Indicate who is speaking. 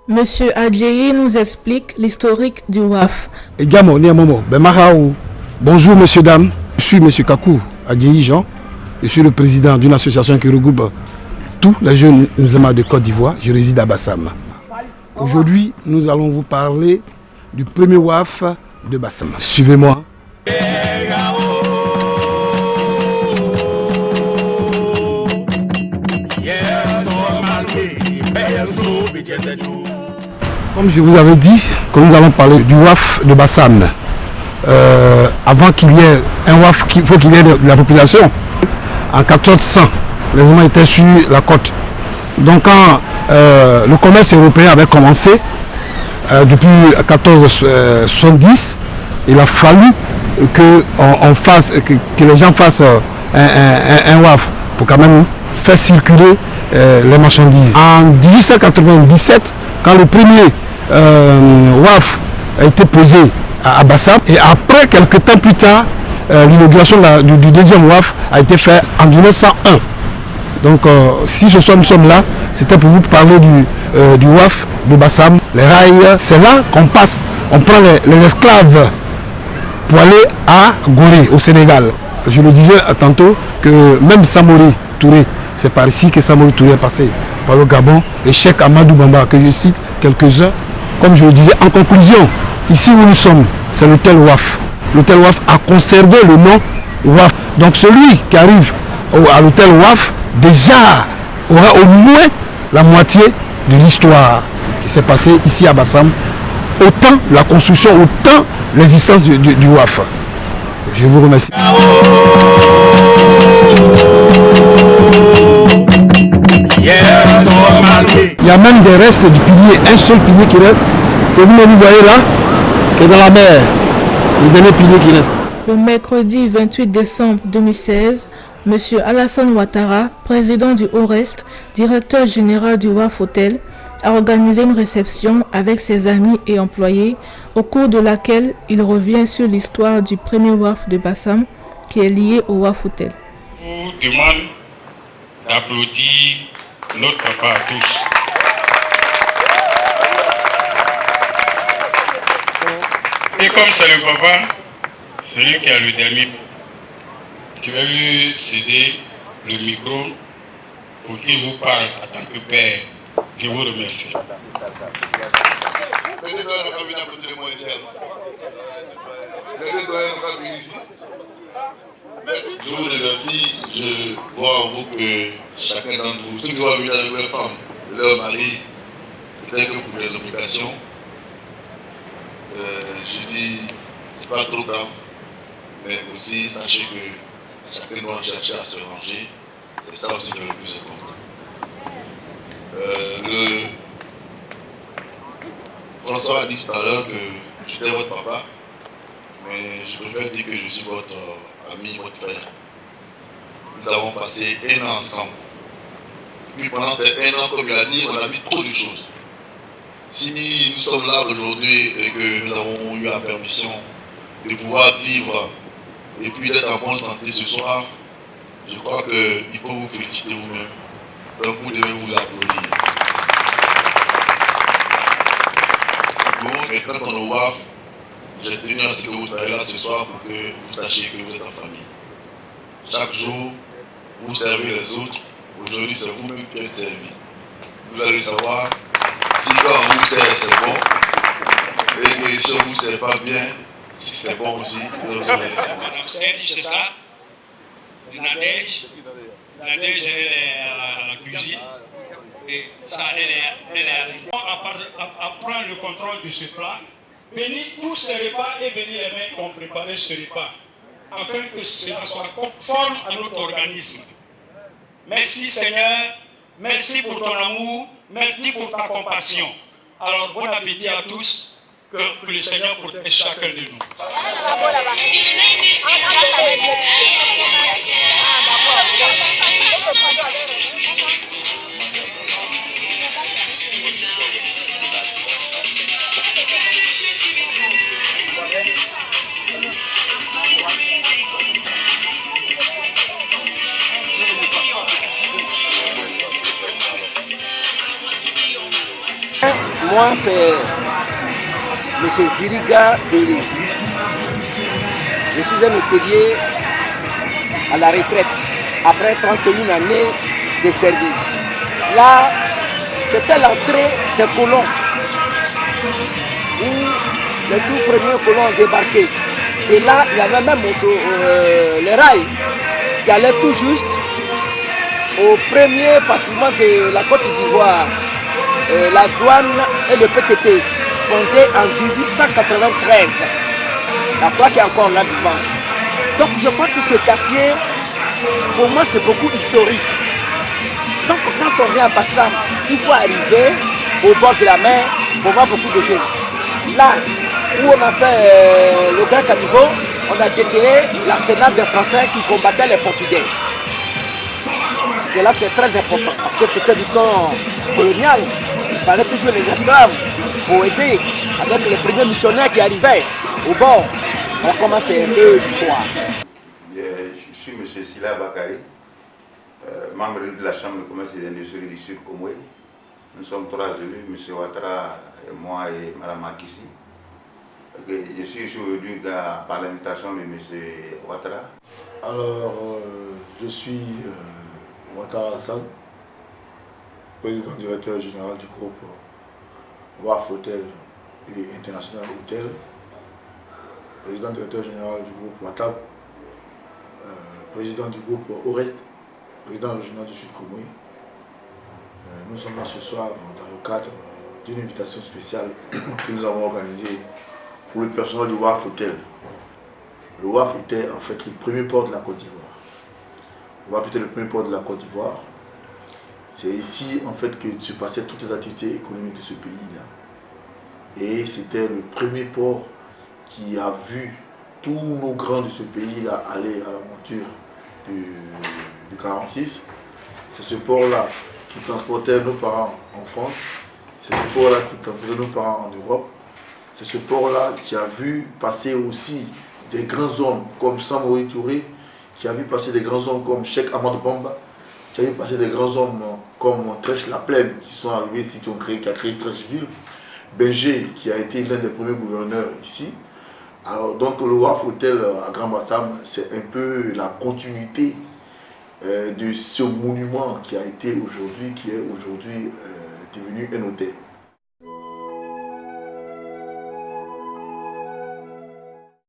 Speaker 1: Monsieur Adjei nous explique l'historique du WAF.
Speaker 2: Bonjour messieurs, dames. Je suis monsieur Kakou Adjei Jean. Je suis le président d'une association qui regroupe tous les jeunes Nzema de Côte d'Ivoire. Je réside à Bassam. Aujourd'hui, nous allons vous parler du premier WAF de Bassam. Suivez-moi. Comme je vous avais dit, que nous allons parler du WAF de Bassam. Avant qu'il y ait un WAF, il faut qu'il y ait de la population. En 1400, les Nzema étaient sur la côte. Donc quand le commerce européen avait commencé, depuis 1470, il a fallu que les gens fassent un WAF pour quand même faire circuler les marchandises. En 1897, quand le premier WAF a été posé à Bassam, et après, quelques temps plus tard, l'inauguration du deuxième WAF a été faite en 1901. Donc si ce soir nous sommes là, c'était pour vous parler du WAF de Bassam. Les rails, c'est là qu'on passe, on prend les esclaves pour aller à Gorée, au Sénégal. Je le disais tantôt que même Samori Touré, c'est par ici que Samori Touré est passé, par le Gabon, et Cheikh Amadou Bamba, que je cite quelques-uns. Comme je le disais, en conclusion, ici où nous sommes, c'est l'hôtel WAF. L'hôtel WAF a conservé le nom WAF. Donc celui qui arrive à l'hôtel WAF, déjà aura au moins la moitié de l'histoire qui s'est passée ici à Bassam. Autant la construction, autant l'existence du WAF. Je vous remercie. Il y a même des restes du pilier, un seul pilier qui reste, que vous voyez là, qui est dans la mer. Le dernier pilier qui reste.
Speaker 1: Le mercredi 28 décembre 2016, M. Alassane Ouattara, président du Haut-Rest, directeur général du WAF Hotel, a organisé une réception avec ses amis et employés, au cours de laquelle il revient sur l'histoire du premier WAF de Bassam qui est lié au WAF Hotel.
Speaker 3: Je vous demande d'applaudir notre papa à tous. Et comme c'est le papa, c'est lui qui a le dernier mot. Je vais lui céder le micro pour qu'il vous parle en tant que père. Je vous remercie.
Speaker 4: Je vous remercie. Je vois en vous que chacun d'entre vous, ceux qui vont venir avec leur femme, leur mari, peut-être que pour des obligations, je dis, c'est pas trop grave, mais aussi sachez que chacun doit chercher à se ranger. C'est ça aussi qui est le plus important. François a dit tout à l'heure que j'étais votre papa, mais je préfère dire que je suis votre ami, votre frère. Nous avons passé un an ensemble. Et puis pendant ces un an, comme il a dit, on a vu trop de choses. Si nous sommes là aujourd'hui et que nous avons eu la permission de pouvoir vivre et puis d'être en bonne santé ce soir, je crois qu'il faut vous féliciter vous-même. Donc vous devez vous applaudir. C'est bon, et quand on le voit, j'ai tenu à ce que vous soyez là ce soir pour que vous sachiez que vous êtes en famille. Chaque jour, vous servez les autres. Aujourd'hui, c'est vous-même qui êtes servis. Vous allez savoir si quand on vous sert, c'est bon. Et que si on ne vous sert pas bien, si c'est bon aussi, vous allez savoir.
Speaker 3: C'est ça. Nadège, elle est à la cuisine. Et ça, elle est arrivée. À prendre le contrôle de ce plat, bénir tous ces repas et bénir les mains qui ont préparé ce repas, afin que cela soit conforme à notre organisme. Merci Seigneur, merci pour ton amour, merci pour ta compassion. Alors bon appétit à tous, que le Seigneur protège chacun de nous.
Speaker 5: Moi, c'est M. Ziriga Deli. Je suis un hôtelier à la retraite après 31 années de service. Là, c'était l'entrée des colons où les tout premiers colons débarquaient. Et là, il y avait même les rails qui allaient tout juste au premier bâtiment de la Côte d'Ivoire, la douane et le PTT, fondé en 1893. La plaque est encore là vivante. Donc je crois que ce quartier, pour moi, c'est beaucoup historique. Donc quand on vient à Bassam, il faut arriver au bord de la mer pour voir beaucoup de choses. Là où on a fait le Grand Caniveau, on a déterré l'arsenal des Français qui combattaient les Portugais. C'est là que c'est très important, parce que c'était du temps colonial. Il fallait toujours les esclaves pour aider avec les premiers missionnaires qui arrivaient au bord. On commence un peu l'histoire.
Speaker 6: Je suis M. Sila Bakari, membre de la Chambre de commerce et d'industrie du Sud Comoué. Nous sommes trois élus, M. Ouattara, moi et Mme Makissi. Je suis ici aujourd'hui par l'invitation de M. Ouattara.
Speaker 7: Alors, je suis Ouattara Hassan, président directeur général du groupe WAF Hotel et International Hotel, président directeur général du groupe WATAB, président du groupe Orest, président régional du Sud Comoué. Nous sommes là ce soir dans le cadre d'une invitation spéciale que nous avons organisée pour le personnel du WAF Hotel. Le WAF était en fait le premier port de la Côte d'Ivoire. Le WAF était le premier port de la Côte d'Ivoire. C'est ici en fait que se passaient toutes les activités économiques de ce pays-là. Et c'était le premier port qui a vu tous nos grands de ce pays-là aller à l'aventure du 46. C'est ce port-là qui transportait nos parents en France. C'est ce port-là qui transportait nos parents en Europe. C'est ce port-là qui a vu passer aussi des grands hommes comme Samori Touré, qui a vu passer des grands hommes comme Cheikh Ahmadou Bamba, qui a vu passer des grands hommes comme Trèche Laplaine, qui sont arrivés ici, qui a créé Trècheville, Benjé, qui a été l'un des premiers gouverneurs ici. Alors donc le WAF Hotel à Grand Bassam, c'est un peu la continuité de ce monument qui a été aujourd'hui, qui est aujourd'hui devenu un hôtel.